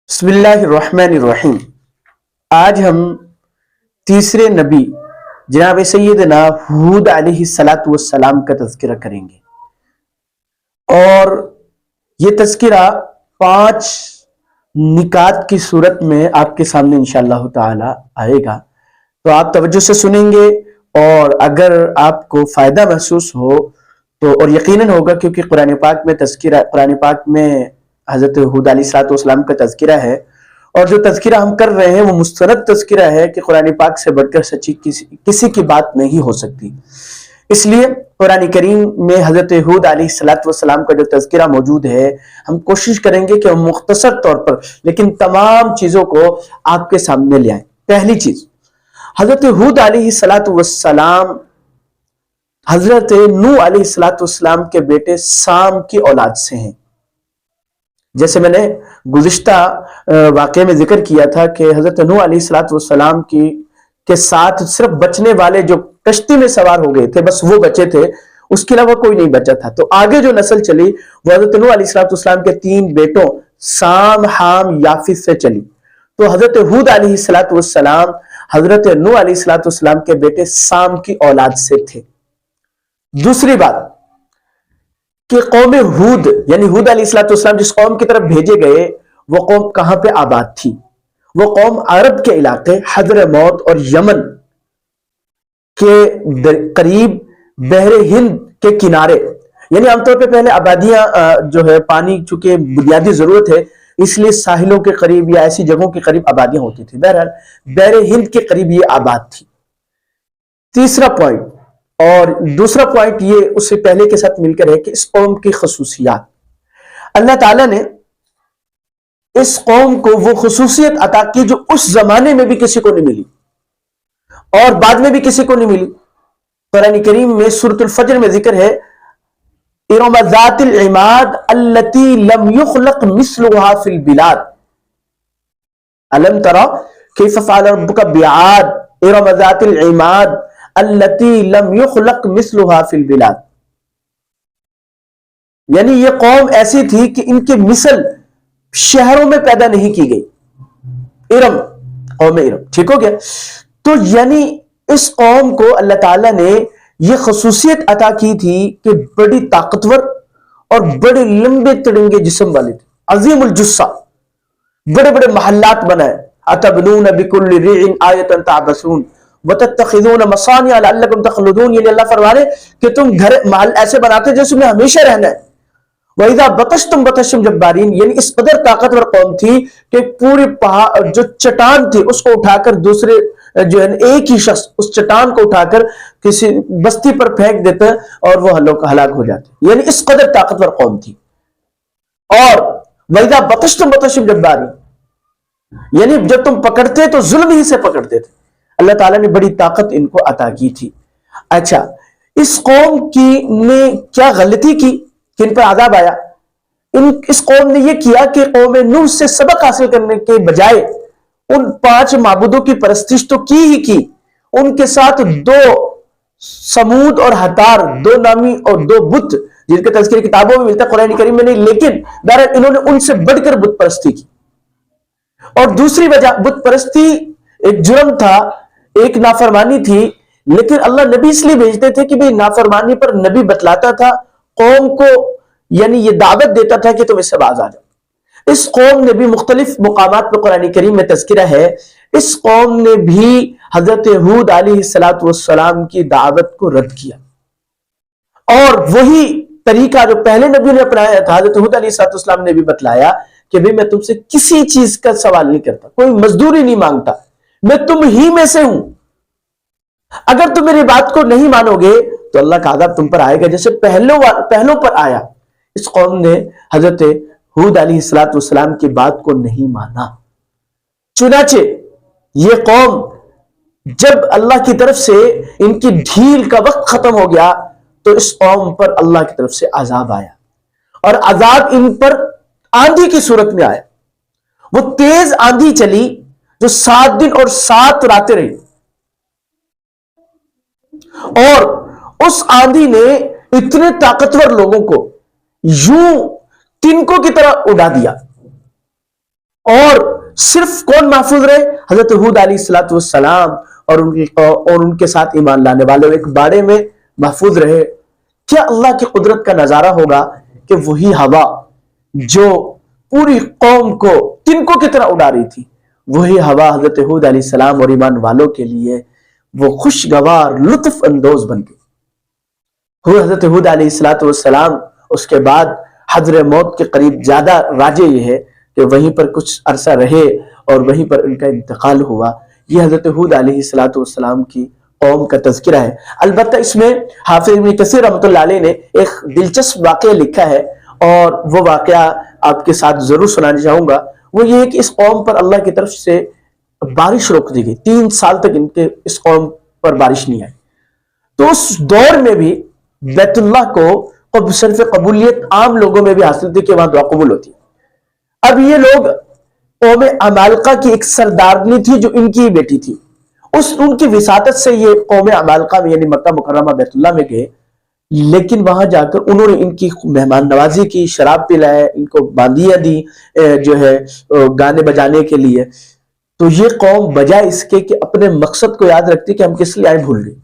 بسم اللہ الرحمن الرحیم۔ آج ہم تیسرے نبی جناب سیدنا ہود علیہ الصلاۃ والسلام کا تذکرہ کریں گے، اور یہ تذکرہ 5 نکات کی صورت میں آپ کے سامنے انشاءاللہ تعالی آئے گا، تو آپ توجہ سے سنیں گے، اور اگر آپ کو فائدہ محسوس ہو تو، اور یقیناً ہوگا کیونکہ قرآن پاک میں حضرت ہود علیہ الصلوۃ والسلام کا تذکرہ ہے، اور جو تذکرہ ہم کر رہے ہیں وہ مستند تذکرہ ہے کہ قرآن پاک سے بڑھ کر سچی کسی کی بات نہیں ہو سکتی۔ اس لیے قرآن کریم میں حضرت ہود علیہ الصلوۃ والسلام کا جو تذکرہ موجود ہے، ہم کوشش کریں گے کہ ہم مختصر طور پر لیکن تمام چیزوں کو آپ کے سامنے لے آئیں۔ پہلی چیز، حضرت ہود علیہ الصلوۃ والسلام حضرت نوح علیہ الصلوۃ والسلام کے بیٹے سام کی اولاد سے ہیں۔ جیسے میں نے گزشتہ واقعے میں ذکر کیا تھا کہ حضرت نوح علیہ الصلوۃ والسلام کے ساتھ صرف بچنے والے جو کشتی میں سوار ہو گئے تھے، بس وہ بچے تھے، اس کے علاوہ کوئی نہیں بچا تھا۔ تو آگے جو نسل چلی وہ حضرت نوح علیہ الصلوۃ والسلام کے 3 بیٹوں سام، حام، یافث سے چلی۔ تو حضرت ہود علیہ الصلوۃ والسلام حضرت نوح علیہ الصلوۃ والسلام کے بیٹے سام کی اولاد سے تھے۔ دوسری بات کہ قوم ہود یعنی ہود علیہ الصلوۃ والسلام جس قوم کی طرف بھیجے گئے، وہ قوم کہاں پہ آباد تھی؟ وہ قوم عرب کے علاقے حضرموت اور یمن کے قریب بحر ہند کے کنارے، یعنی عام طور پہ پہلے آبادیاں جو ہے پانی چونکہ بنیادی ضرورت ہے اس لیے ساحلوں کے قریب یا ایسی جگہوں کے قریب آبادیاں ہوتی تھی، بہرحال بحر ہند کے قریب یہ آباد تھی۔ تیسرا پوائنٹ، اور دوسرا پوائنٹ یہ اس سے پہلے کے ساتھ مل کر ہے کہ اس قوم کی خصوصیات، اللہ تعالیٰ نے اس قوم کو وہ خصوصیت عطا کی جو اس زمانے میں بھی کسی کو نہیں ملی اور بعد میں بھی کسی کو نہیں ملی۔ قرآن کریم میں سورۃ الفجر میں ذکر ہے، ارم ذات العماد التي لم يخلق مثلها في البلاد الم ترى كيف فعل ربك بعاد ارم ذات العماد التي لم يخلق مثلها في البلاد، یعنی یہ قوم ایسی تھی کہ ان کی مثل شہروں میں پیدا نہیں کی گئی۔ ارم، قوم ارم، ٹھیک ہو گیا؟ تو یعنی اس قوم کو اللہ تعالیٰ نے یہ خصوصیت عطا کی تھی کہ بڑی طاقتور اور بڑے لمبے تڑنگے جسم والے تھے، عظیم الجثہ، بڑے بڑے محلات بنائے، اتبنون بکل ریع آیۃ تعبثون وتتخذون مصانع لعلکم تخلدون، یعنی اللہ فرما رہے کہ تم گھر محل ایسے بناتے جس میں ہمیشہ رہنا ہے۔ وَإِذَا بَطَشْتُمْ بَطَشْتُمْ جَبَّارِينَ، یعنی اس قدر طاقتور قوم تھی کہ پوری پہاڑ جو چٹان تھی اس کو اٹھا کر دوسرے جو ہے ایک ہی شخص اس چٹان کو اٹھا کر کسی بستی پر پھینک دیتا اور وہ ہلاک ہو جاتے، یعنی اس قدر طاقتور قوم تھی۔ اور وَإِذَا بَطَشْتُمْ بَطَشْتُمْ جَبَّارِينَ، یعنی جب تم پکڑتے تو ظلم ہی سے پکڑتے تھے۔ اللہ تعالیٰ نے بڑی طاقت ان کو عطا کی تھی۔ اچھا، اس قوم کی نے کیا غلطی کی کہ ان پر عذاب آیا؟ اس قوم نے یہ کیا کہ قوم نوح سے سبق حاصل کرنے کے بجائے ان 5 معبودوں کی پرستش تو کی ہی کی، ان کے ساتھ 2 سمود اور ہتار، 2 نامی اور 2 بت جن کے تذکرے کتابوں میں ملتا ہے، قرآن کریم میں نہیں، لیکن بہرحال انہوں نے ان سے بڑھ کر بت پرستی کی۔ اور دوسری وجہ، بت پرستی ایک جرم تھا، ایک نافرمانی تھی، لیکن اللہ نبی اس لیے بھیجتے تھے کہ بھئی نافرمانی پر نبی بتلاتا تھا قوم کو، یعنی یہ دعوت دیتا تھا کہ تم اس سے باز آ جاؤ۔ اس قوم نے بھی مختلف مقامات پر قرآن کریم میں تذکرہ ہے، اس قوم نے بھی حضرت ہود علیہ الصلوۃ والسلام کی دعوت کو رد کیا، اور وہی طریقہ جو پہلے نبی نے اپنایا تھا، حضرت ہود علیہ الصلوۃ والسلام نے بھی بتلایا کہ بھئی میں تم سے کسی چیز کا سوال نہیں کرتا، کوئی مزدوری نہیں مانگتا، میں تم ہی میں سے ہوں، اگر تم میری بات کو نہیں مانو گے تو اللہ کا عذاب تم پر آئے گا جیسے پہلوں پر آیا۔ اس قوم نے حضرت ہود علیہ الصلوۃ والسلام کی بات کو نہیں مانا، چنانچہ یہ قوم جب اللہ کی طرف سے ان کی ڈھیل کا وقت ختم ہو گیا تو اس قوم پر اللہ کی طرف سے عذاب آیا، اور عذاب ان پر آندھی کی صورت میں آیا۔ وہ تیز آندھی چلی جو 7 دن اور 7 راتیں رہی، اور اس آندھی نے اتنے طاقتور لوگوں کو یوں تنکوں کی طرح اڑا دیا، اور صرف کون محفوظ رہے؟ حضرت ہود علیہ الصلوۃ والسلام اور ان کے ساتھ ایمان لانے والے ایک باڑے میں محفوظ رہے۔ کیا اللہ کی قدرت کا نظارہ ہوگا کہ وہی ہوا جو پوری قوم کو تنکوں کی طرح اڑا رہی تھی، وہی ہوا حضرت ہود علیہ السلام اور ایمان والوں کے لیے وہ خوشگوار لطف اندوز بن گئی۔ حضرت ہود علیہ السلام اس کے بعد حضر موت کے قریب زیادہ راجع یہ ہے کہ وہیں پر کچھ عرصہ رہے اور وہیں پر ان کا انتقال ہوا۔ یہ حضرت ہود علیہ السلام کی قوم کا تذکرہ ہے۔ البتہ اس میں حافظ ابن کثیر رحمۃ اللہ علیہ نے ایک دلچسپ واقعہ لکھا ہے، اور وہ واقعہ آپ کے ساتھ ضرور سنانا چاہوں گا۔ وہ یہ ہے کہ اس قوم پر اللہ کی طرف سے بارش روک دی گئی، 3 سال تک اس قوم پر بارش نہیں آئی۔ تو اس دور میں بھی بیت اللہ کو صرف قبولیت عام لوگوں میں بھی حاصل تھی کہ وہاں دعا قبول ہوتی ہے۔ اب یہ لوگ قوم عمالقہ کی ایک سردارنی تھی جو ان کی بیٹی تھی، ان کی وساطت سے یہ قوم عمالقہ میں یعنی مکہ مکرمہ بیت اللہ میں گئے، لیکن وہاں جا کر انہوں نے ان کی مہمان نوازی کی، شراب پلائے، ان کو باندیاں دی جو ہے گانے بجانے کے لیے۔ تو یہ قوم بجائے اس کے کہ اپنے مقصد کو یاد رکھتی کہ ہم کس لیے آئے بھول گئے۔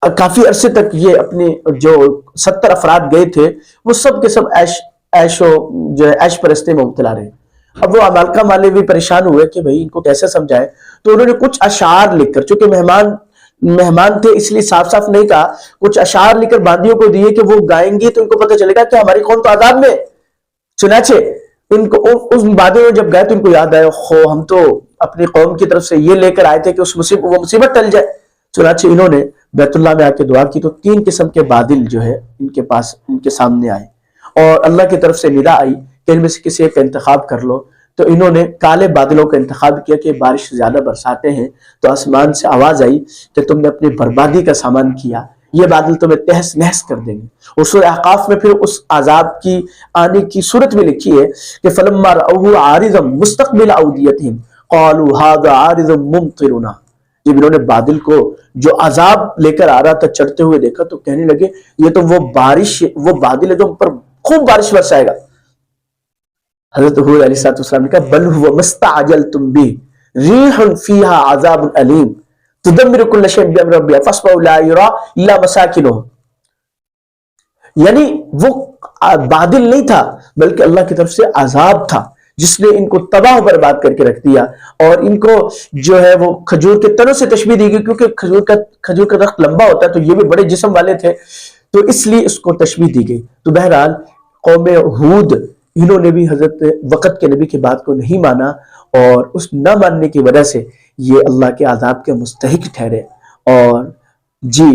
کافی عرصے تک یہ اپنے جو 70 افراد گئے تھے وہ سب کے سب عیش پرستی میں مبتلا رہے۔ اب وہ عمالقہ والے بھی پریشان ہوئے کہ بھئی ان کو کیسے سمجھائے، تو انہوں نے کچھ اشعار لکھ کر، چونکہ مہمان تھے اس لیے صاف صاف نہیں کہا، کچھ اشعار لکھ کر باندیوں کو دیے کہ وہ گائیں گی تو ان کو پتہ چلے گا کہ ہماری قوم تو عذاب میں۔ چنانچہ ان کو اس باندیوں میں جب گئے تو ان کو یاد آیا، ہم تو اپنی قوم کی طرف سے یہ لے کر آئے تھے کہ وہ مصیبت ٹل جائے۔ چنانچہ انہوں نے بیت اللہ میں آ کے دعا کی تو 3 قسم کے بادل جو ہے ان کے سامنے آئے، اور اللہ کی طرف سے ندا آئی کہ ان میں سے کسی ایک کا انتخاب کر لو۔ تو انہوں نے کالے بادلوں کا انتخاب کیا کہ بارش زیادہ برساتے ہیں، تو آسمان سے آواز آئی کہ تم نے اپنی بربادی کا سامان کیا، یہ بادل تمہیں تہس نہس کر دیں گے۔ اور سورہ احقاف میں پھر اس عذاب کی آنے کی صورت میں لکھی ہے کہ فلما رأوه عارضا مستقبل اودیتهم قالوا هذا عارض ممطرنا۔ جب انہوں نے بادل کو جو عذاب لے کر آ رہا تھا چڑھتے ہوئے دیکھا تو کہنے لگے یہ تو وہ بادل ہے جو ہم پر خوب بارش برسائے گا۔ حضرت ہود علیہ السلام نے کہا بل هو مستعجلتم به ریح فیہا عذاب علیم تدمر کل شیء بامر ربها فاصبحوا لا یرا الا مساکنهم۔ یعنی وہ بادل نہیں تھا بلکہ اللہ کی طرف سے عذاب تھا جس نے ان کو تباہ و برباد کر کے رکھ دیا۔ اور ان کو جو ہے وہ کھجور کے تنوں سے تشبیہ دی گئی، کیونکہ کھجور کا درخت لمبا ہوتا ہے تو یہ بھی بڑے جسم والے تھے، تو اس لیے اس کو تشبیہ دی گئی۔ تو بہرحال قوم ہود انہوں نے بھی حضرت وقت کے نبی کی بات کو نہیں مانا، اور اس نہ ماننے کی وجہ سے یہ اللہ کے عذاب کے مستحق ٹھہرے۔ اور جی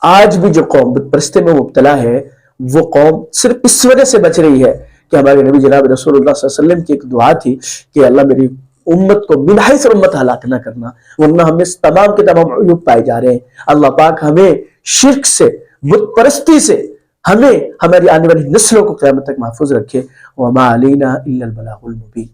آج بھی جو قوم بت پرستی میں مبتلا ہے وہ قوم صرف اس وجہ سے بچ رہی ہے کہ ہمارے نبی جناب رسول اللہ صلی اللہ علیہ وسلم کی ایک دعا تھی کہ اللہ میری امت کو من حیث امت ہلاک نہ کرنا، ورنہ ہمیں تمام کے تمام عیوب پائے جا رہے ہیں۔ اللہ پاک ہمیں شرک سے، بت پرستی سے، ہماری آنے والی نسلوں کو قیامت تک محفوظ رکھے۔ وما علینا الا البلاغ المبین۔